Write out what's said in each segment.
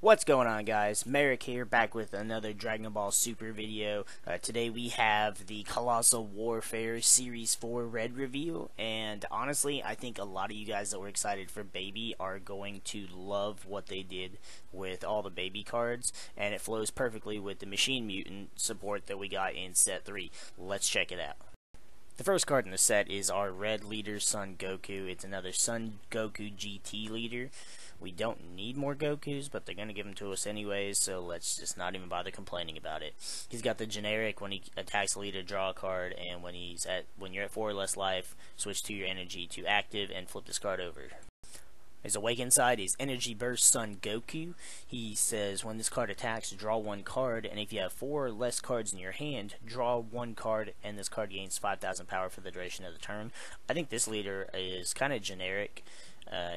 What's going on, guys? MariK here, back with another Dragon Ball Super video. Today we have the Colossal Warfare Series 4 Red reveal, and honestly, I think a lot of you guys that were excited for Baby are going to love what they did with all the Baby cards, and it flows perfectly with the Machine Mutant support that we got in Set 3. Let's check it out. The first card in the set is our Red leader, Son Goku. It's another Son Goku GT leader. We don't need more Gokus, but they're going to give them to us anyways, so let's just not even bother complaining about it. He's got the generic: when he attacks a leader, draw a card, and when you're at 4 or less life, switch to your energy to active and flip this card over. His awakened side is Energy Burst Son Goku. He says when this card attacks, draw 1 card, and if you have 4 or less cards in your hand, draw 1 card, and this card gains 5,000 power for the duration of the turn. I think this leader is kind of generic.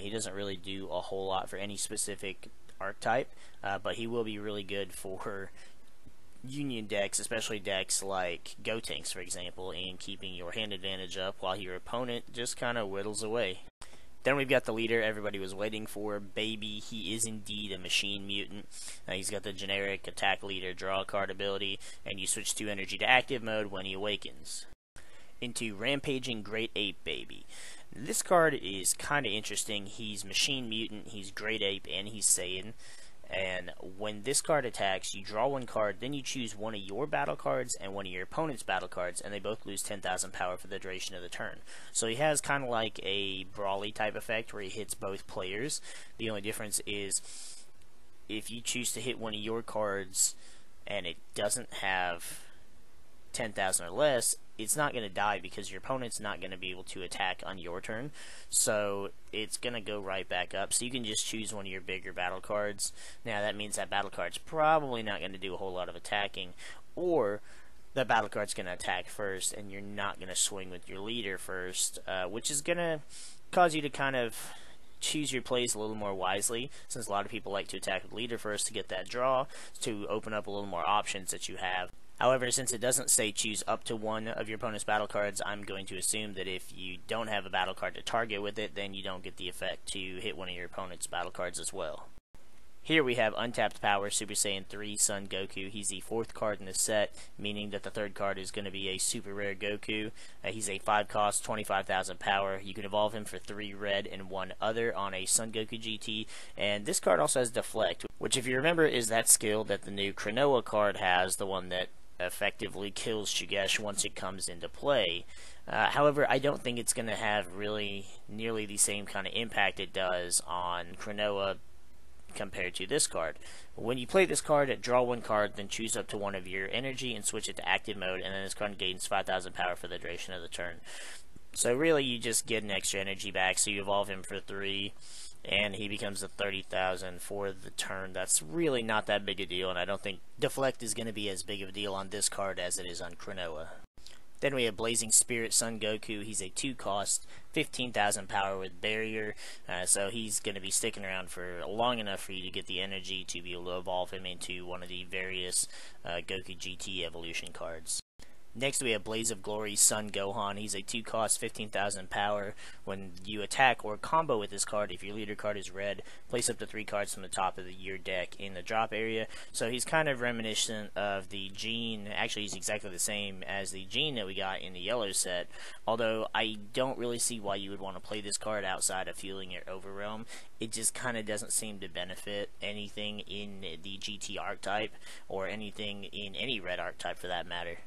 He doesn't really do a whole lot for any specific archetype, but he will be really good for Union decks, especially decks like Gotenks, for example, in keeping your hand advantage up while your opponent just kind of whittles away. Then we've got the leader everybody was waiting for, Baby. He is indeed a Machine Mutant. He's got the generic attack leader draw card ability, and you switch to energy to active mode when he awakens. Into Rampaging Great Ape Baby. This card is kind of interesting. He's Machine Mutant, he's Great Ape, and he's Saiyan. And when this card attacks, you draw 1 card, then you choose one of your battle cards and one of your opponent's battle cards, and they both lose 10,000 power for the duration of the turn. So he has kind of like a Brawly type effect where he hits both players. The only difference is if you choose to hit one of your cards and it doesn't have 10,000 or less, it's not going to die because your opponent's not going to be able to attack on your turn, so it's going to go right back up. So you can just choose one of your bigger battle cards. Now that means that battle card's probably not going to do a whole lot of attacking, or the battle card's going to attack first and you're not going to swing with your leader first, which is going to cause you to kind of choose your plays a little more wisely, since a lot of people like to attack with leader first to get that draw, to open up a little more options that you have. However, since it doesn't say choose up to 1 of your opponent's battle cards, I'm going to assume that if you don't have a battle card to target with it, then you don't get the effect to hit one of your opponent's battle cards as well. Here we have Untapped Power Super Saiyan 3 Son Goku. He's the 4th card in the set, meaning that the 3rd card is going to be a super rare Goku. He's a 5 cost, 25,000 power. You can evolve him for 3 red and 1 other on a Son Goku GT. And this card also has Deflect, which, if you remember, is that skill that the new Klonoa card has, the one that effectively kills Shugesh once it comes into play. However, I don't think it's going to have really nearly the same kind of impact it does on Klonoa compared to this card. When you play this card, draw 1 card, then choose up to 1 of your energy and switch it to active mode, and then this card gains 5,000 power for the duration of the turn. So really you just get an extra energy back, so you evolve him for 3, and he becomes a 30,000 for the turn. That's really not that big a deal, and I don't think Deflect is going to be as big of a deal on this card as it is on Klonoa. Then we have Blazing Spirit Son Goku. He's a 2 cost, 15,000 power with Barrier, so he's going to be sticking around for long enough for you to get the energy to be able to evolve him into one of the various Goku GT evolution cards. Next we have Blaze of Glory Son Gohan. He's a 2 cost, 15,000 power. When you attack or combo with this card, if your leader card is red, place up to 3 cards from the top of your deck in the drop area. So he's kind of reminiscent of the Gene. Actually, he's exactly the same as the Gene that we got in the yellow set, although I don't really see why you would want to play this card outside of fueling your Overrealm. It just kind of doesn't seem to benefit anything in the GT archetype, or anything in any red archetype for that matter.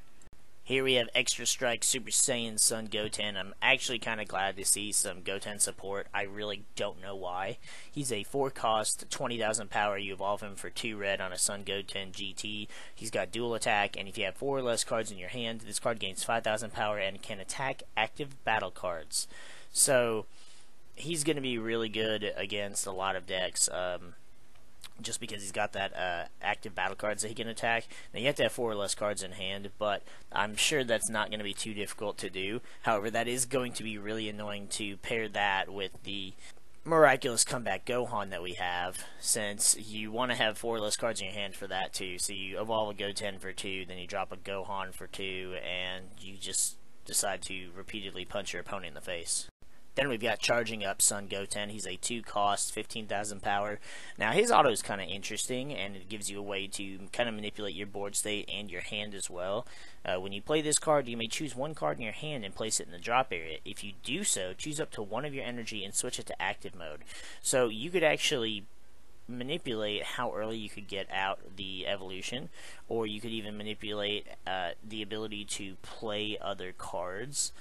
Here we have Extra Strike Super Saiyan Son Goten. I'm actually kind of glad to see some Goten support. I really don't know why. He's a 4 cost, 20,000 power. You evolve him for 2 red on a Son Goten GT. He's got dual attack, and if you have 4 or less cards in your hand, this card gains 5,000 power and can attack active battle cards. So he's going to be really good against a lot of decks. Just because he's got that active battle cards that he can attack. Now you have to have 4 or less cards in hand, but I'm sure that's not going to be too difficult to do. However, that is going to be really annoying to pair that with the miraculous comeback Gohan that we have, since you want to have 4 or less cards in your hand for that too. So you evolve a Goten for 2, then you drop a Gohan for 2, and you just decide to repeatedly punch your opponent in the face. Then we've got Charging Up Son Goten. He's a 2 cost, 15,000 power. Now his auto is kind of interesting, and it gives you a way to kind of manipulate your board state and your hand as well. When you play this card, you may choose one card in your hand and place it in the drop area. If you do so, choose up to 1 of your energy and switch it to active mode. So you could actually manipulate how early you could get out the evolution, or you could even manipulate the ability to play other cards.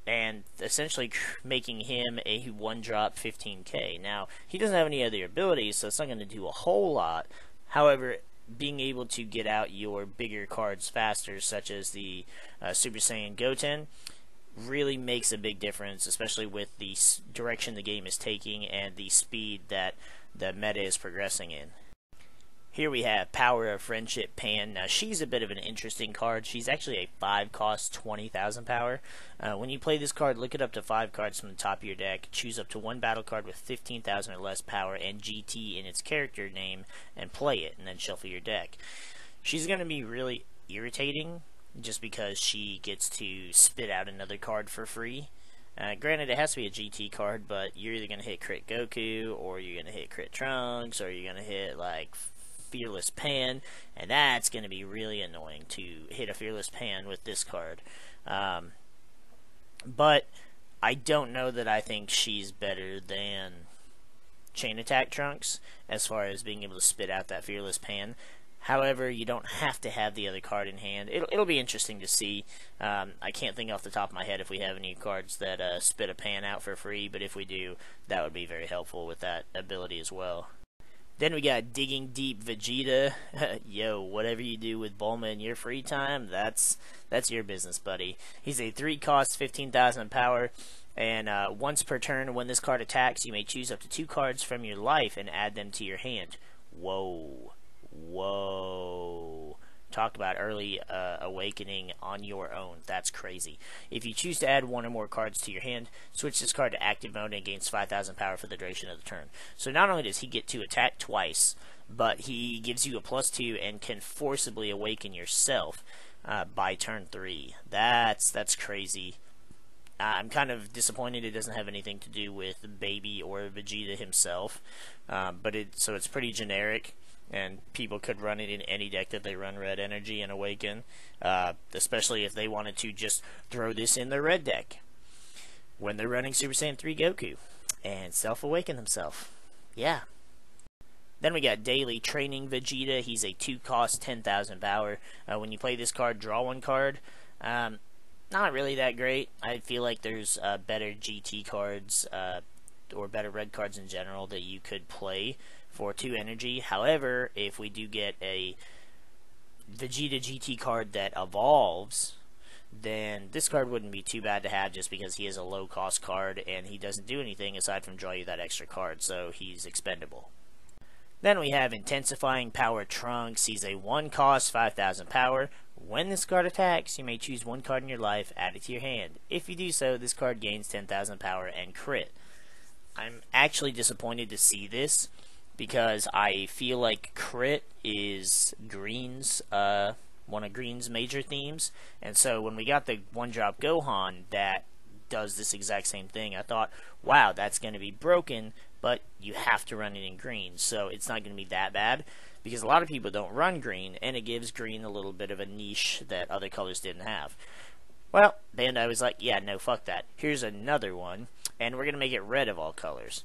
And essentially making him a 1-drop 15k. Now, he doesn't have any other abilities, so it's not going to do a whole lot. However, being able to get out your bigger cards faster, such as the Super Saiyan Goten, really makes a big difference, especially with the direction the game is taking and the speed that the meta is progressing in. Here we have Power of Friendship Pan. Now she's a bit of an interesting card. She's actually a 5 cost, 20,000 power. When you play this card, look it up to 5 cards from the top of your deck. Choose up to 1 battle card with 15,000 or less power and GT in its character name and play it, and then shuffle your deck. She's going to be really irritating just because she gets to spit out another card for free. Granted, it has to be a GT card, but you're either going to hit crit Goku, or you're going to hit crit Trunks, or you're going to hit like Fearless Pan, and that's going to be really annoying to hit a Fearless Pan with this card. But I don't know that I think she's better than Chain Attack Trunks as far as being able to spit out that Fearless Pan. However, you don't have to have the other card in hand. It'll be interesting to see. I can't think off the top of my head if we have any cards that spit a pan out for free, but if we do, that would be very helpful with that ability as well. Then we got Digging Deep Vegeta. Yo, whatever you do with Bulma in your free time, that's your business, buddy. He's a 3 cost, 15,000 power, and once per turn, when this card attacks, you may choose up to 2 cards from your life and add them to your hand. Whoa. Whoa. Talk about early awakening on your own. That's crazy. If you choose to add 1 or more cards to your hand, switch this card to active mode and gains 5,000 power for the duration of the turn. So not only does he get to attack twice, but he gives you a +2 and can forcibly awaken yourself by turn 3. That's crazy. I'm kind of disappointed it doesn't have anything to do with Baby or Vegeta himself, so it's pretty generic. And people could run it in any deck that they run Red Energy and Awaken, especially if they wanted to just throw this in their red deck when they're running Super Saiyan 3 Goku and self-awaken himself. Yeah. Then we got Daily Training Vegeta. He's a 2 cost, 10,000 power. When you play this card, draw 1 card. Not really that great. I feel like there's better GT cards or better red cards in general that you could play for 2 energy. However, if we do get a Vegeta GT card that evolves, then this card wouldn't be too bad to have just because he is a low cost card and he doesn't do anything aside from draw you that extra card, so he's expendable. Then we have Intensifying Power Trunks. He's a 1 cost, 5,000 power. When this card attacks, you may choose 1 card in your life, add it to your hand. If you do so, this card gains 10,000 power and crit. I'm actually disappointed to see this, because I feel like crit is Green's one of Green's major themes, and so when we got the 1-drop Gohan that does this exact same thing, I thought, wow, that's going to be broken, but you have to run it in green, so it's not going to be that bad, because a lot of people don't run green, and it gives green a little bit of a niche that other colors didn't have. Well, Bandai was like, yeah, no, fuck that. Here's another one, and we're going to make it red of all colors,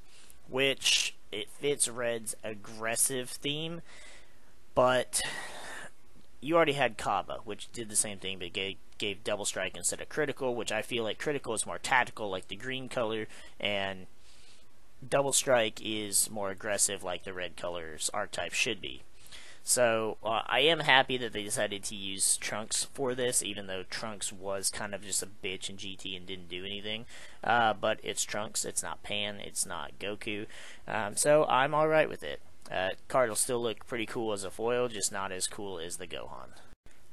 which it fits Red's aggressive theme, but you already had Kaba, which did the same thing, but gave Double Strike instead of Critical, which I feel like Critical is more tactical, like the green color, and Double Strike is more aggressive, like the red color's archetype should be. So I am happy that they decided to use Trunks for this, even though Trunks was kind of just a bitch in GT and didn't do anything. But it's Trunks, it's not Pan, it's not Goku. So I'm alright with it. Card will still look pretty cool as a foil, just not as cool as the Gohan.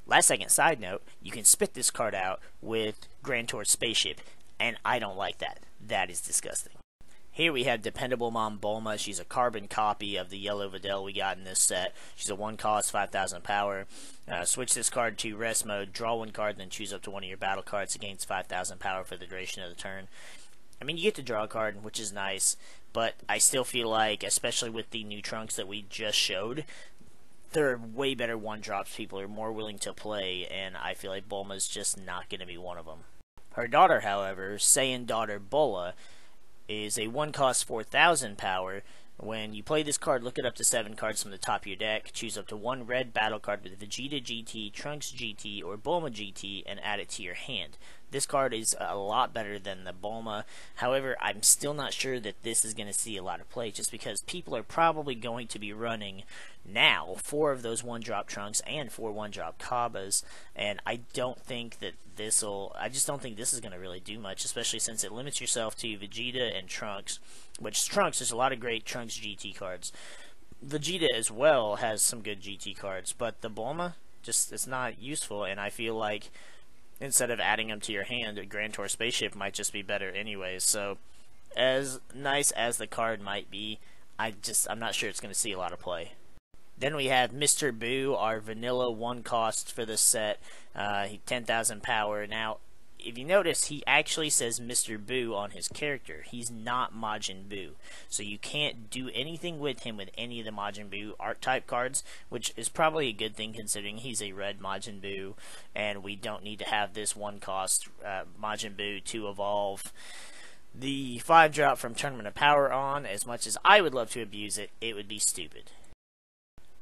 Last second side note, you can spit this card out with Grand Tour Spaceship, and I don't like that. That is disgusting. Here we have Dependable Mom Bulma. She's a carbon copy of the yellow Videl we got in this set. She's a 1 cost, 5,000 power. Switch this card to rest mode, draw 1 card, then choose up to one of your battle cards that gains 5,000 power for the duration of the turn. I mean, you get to draw a card, which is nice, but I still feel like, especially with the new Trunks that we just showed, there are way better 1-drops people are more willing to play, and I feel like Bulma's just not going to be one of them. Her daughter, however, Saiyan daughter Bulma, is a 1 cost 4,000 power. When you play this card, look at up to 7 cards from the top of your deck, choose up to 1 red battle card with Vegeta GT, Trunks GT, or Bulma GT, and add it to your hand. This card is a lot better than the Bulma. However, I'm still not sure that this is going to see a lot of play, just because people are probably going to be running now 4 of those 1-drop Trunks and 4 1-drop Kabbas, and I don't think that I just don't think this is going to really do much, especially since it limits yourself to Vegeta and Trunks, which Trunks, there's a lot of great Trunks GT cards. Vegeta as well has some good GT cards, but the Bulma, it's not useful, and I feel like instead of adding them to your hand, a Grand Tour Spaceship might just be better anyways. So, as nice as the card might be, I'm not sure it's going to see a lot of play. Then we have Mr. Buu, our vanilla 1 cost for this set. 10,000 power. Now, if you notice, he actually says Mr. Buu on his character. He's not Majin Buu. So you can't do anything with him with any of the Majin Buu art-type cards, which is probably a good thing considering he's a red Majin Buu, and we don't need to have this 1-cost Majin Buu to evolve the 5-drop from Tournament of Power on. As much as I would love to abuse it, it would be stupid.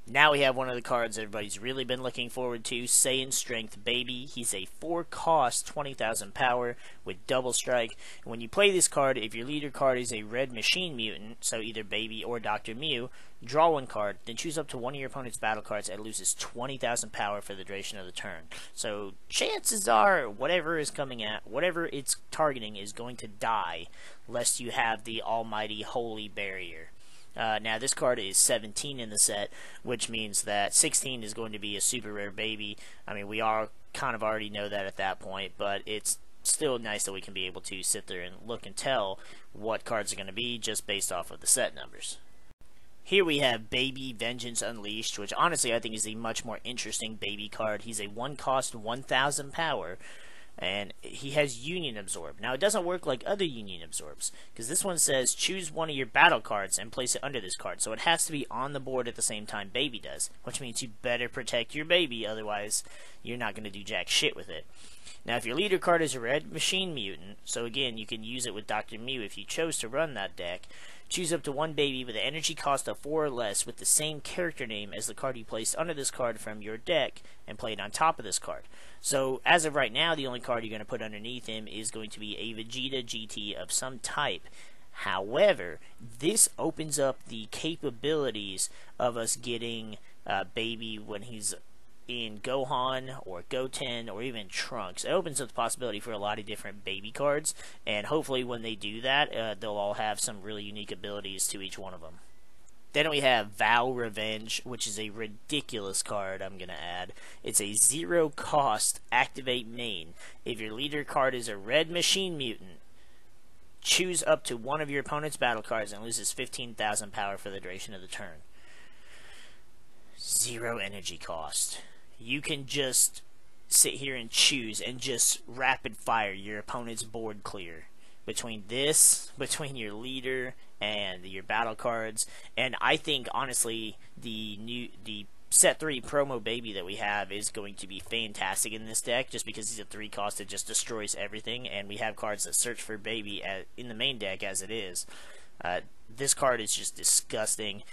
Now we have one of the cards everybody's really been looking forward to, Saiyan Strength Baby. He's a 4 cost, 20,000 power with double strike. And when you play this card, if your leader card is a red Machine Mutant, so either Baby or Dr. Mew, draw 1 card, then choose up to one of your opponent's battle cards and it loses 20,000 power for the duration of the turn. So chances are, whatever it's targeting is going to die, lest you have the almighty holy barrier. Now, this card is 17 in the set, which means that 16 is going to be a super rare baby. I mean, we all kind of already know that at that point, but it's still nice that we can be able to sit there and look and tell what cards are going to be just based off of the set numbers. Here we have Baby Vengeance Unleashed, which honestly I think is a much more interesting baby card. He's a 1 cost, 1,000 power. And he has Union Absorb. Now, it doesn't work like other Union Absorbs, because this one says choose one of your battle cards and place it under this card. So it has to be on the board at the same time Baby does, which means you better protect your baby, otherwise you're not going to do jack shit with it. Now, if your leader card is a red Machine Mutant, so again, you can use it with Dr. Mew if you chose to run that deck, choose up to 1 baby with an energy cost of 4 or less with the same character name as the card you placed under this card from your deck and play it on top of this card. So, as of right now, the only card you're going to put underneath him is going to be a Vegeta GT of some type. However, this opens up the capabilities of us getting Baby when he's in Gohan or Goten or even Trunks. It opens up the possibility for a lot of different baby cards, and hopefully when they do that, they'll all have some really unique abilities to each one of them. Then we have Vow Revenge, which is a ridiculous card, I'm going to add. It's a 0 cost activate main. If your leader card is a red Machine Mutant, choose up to one of your opponent's battle cards and loses 15,000 power for the duration of the turn. 0 energy cost. You can just sit here and choose and just rapid fire your opponent's board clear. Between your leader and your battle cards, and I think honestly the set 3 promo baby that we have is going to be fantastic in this deck, just because he's a 3 cost that just destroys everything, and we have cards that search for baby in the main deck as it is. This card is just disgusting,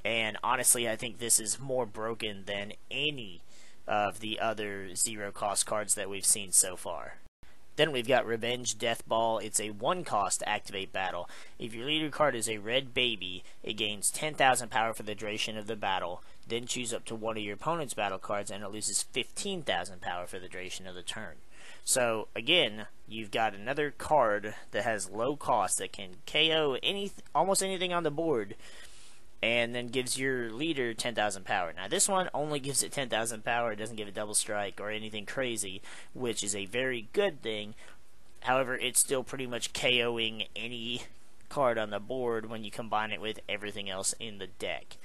and honestly I think this is more broken than any of the other 0 cost cards that we've seen so far. Then we've got Revenge Death Ball. It's a 1 cost activate battle. If your leader card is a red baby, it gains 10,000 power for the duration of the battle. Then choose up to one of your opponent's battle cards and it loses 15,000 power for the duration of the turn. So again, you've got another card that has low cost that can KO almost anything on the board, and then gives your leader 10,000 power. Now this one only gives it 10,000 power, it doesn't give it double strike or anything crazy, which is a very good thing. However, it's still pretty much KOing any card on the board when you combine it with everything else in the deck.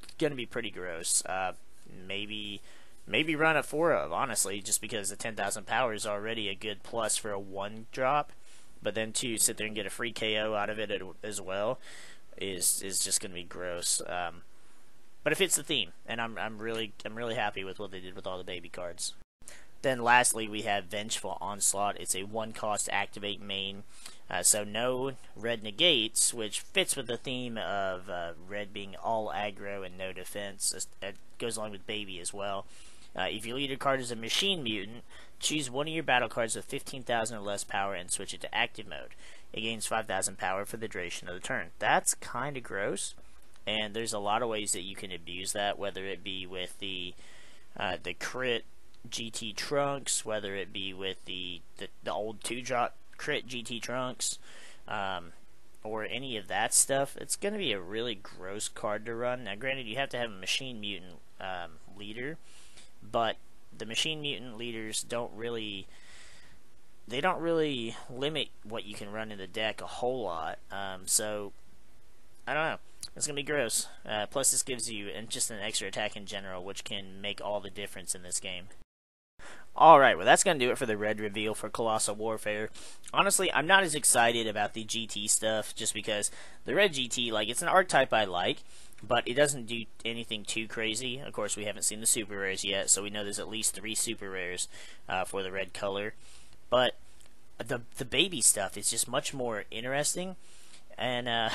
It's gonna be pretty gross. Maybe run a 4 of, honestly, just because the 10,000 power is already a good plus for a 1 drop. But then to sit there and get a free KO out of it as well is just gonna be gross. But it fits the theme, and I'm really happy with what they did with all the baby cards. Then lastly, we have Vengeful Onslaught. It's a 1-cost activate main, so no red negates, which fits with the theme of red being all aggro and no defense. It goes along with baby as well. If your leader card is a Machine Mutant, choose one of your battle cards with 15,000 or less power and switch it to active mode. It gains 5,000 power for the duration of the turn. That's kind of gross, and there's a lot of ways that you can abuse that, whether it be with the crit GT Trunks, whether it be with the old 2-drop crit GT Trunks, or any of that stuff. It's going to be a really gross card to run. Now, granted, you have to have a Machine Mutant leader, but the Machine Mutant leaders don't really limit what you can run in the deck a whole lot. So I don't know. It's going to be gross. Plus, this gives you just an extra attack in general, which can make all the difference in this game. Alright, well that's going to do it for the red reveal for Colossal Warfare. Honestly, I'm not as excited about the GT stuff, just because the red GT, like, it's an archetype I like, but it doesn't do anything too crazy. Of course, we haven't seen the super rares yet, so we know there's at least 3 super rares for the red color. But the baby stuff is just much more interesting, and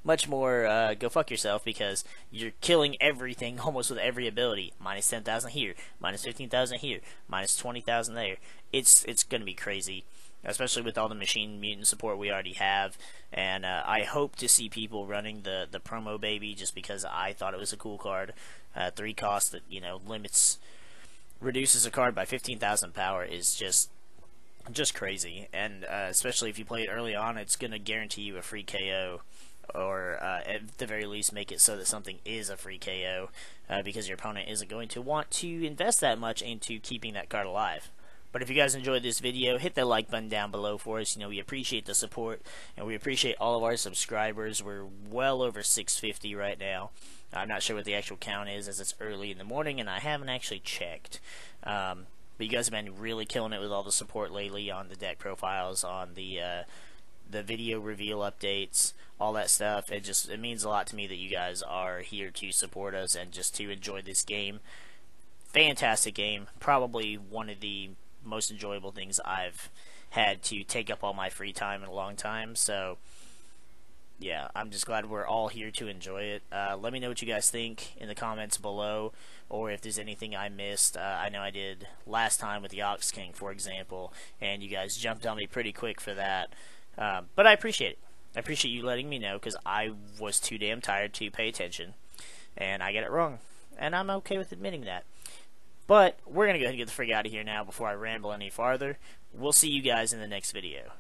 much more go fuck yourself, because you're killing everything almost with every ability. Minus 10,000 here, minus 15,000 here, minus 20,000 there. It's gonna be crazy, especially with all the Machine Mutant support we already have. And I hope to see people running the promo baby, just because I thought it was a cool card. 3 cost that, you know, reduces a card by 15,000 power is just crazy. And especially if you play it early on, it's gonna guarantee you a free KO, or at the very least make it so that something is a free KO, because your opponent isn't going to want to invest that much into keeping that card alive. But if you guys enjoyed this video, hit the like button down below for us. You know, we appreciate the support, and we appreciate all of our subscribers. We're well over 650 right now. I'm not sure what the actual count is, as it's early in the morning and I haven't actually checked. But you guys have been really killing it with all the support lately on the deck profiles, on the video reveal updates, all that stuff. It means a lot to me that you guys are here to support us and just to enjoy this game. Fantastic game. Probably one of the most enjoyable things I've had to take up all my free time in a long time. So yeah, I'm just glad we're all here to enjoy it. Let me know what you guys think in the comments below, or if there's anything I missed. I know I did last time with the Ox King, for example, and you guys jumped on me pretty quick for that. But I appreciate it. I appreciate you letting me know, because I was too damn tired to pay attention, and I get it wrong, and I'm okay with admitting that. But we're going to go ahead and get the frig out of here now before I ramble any farther. We'll see you guys in the next video.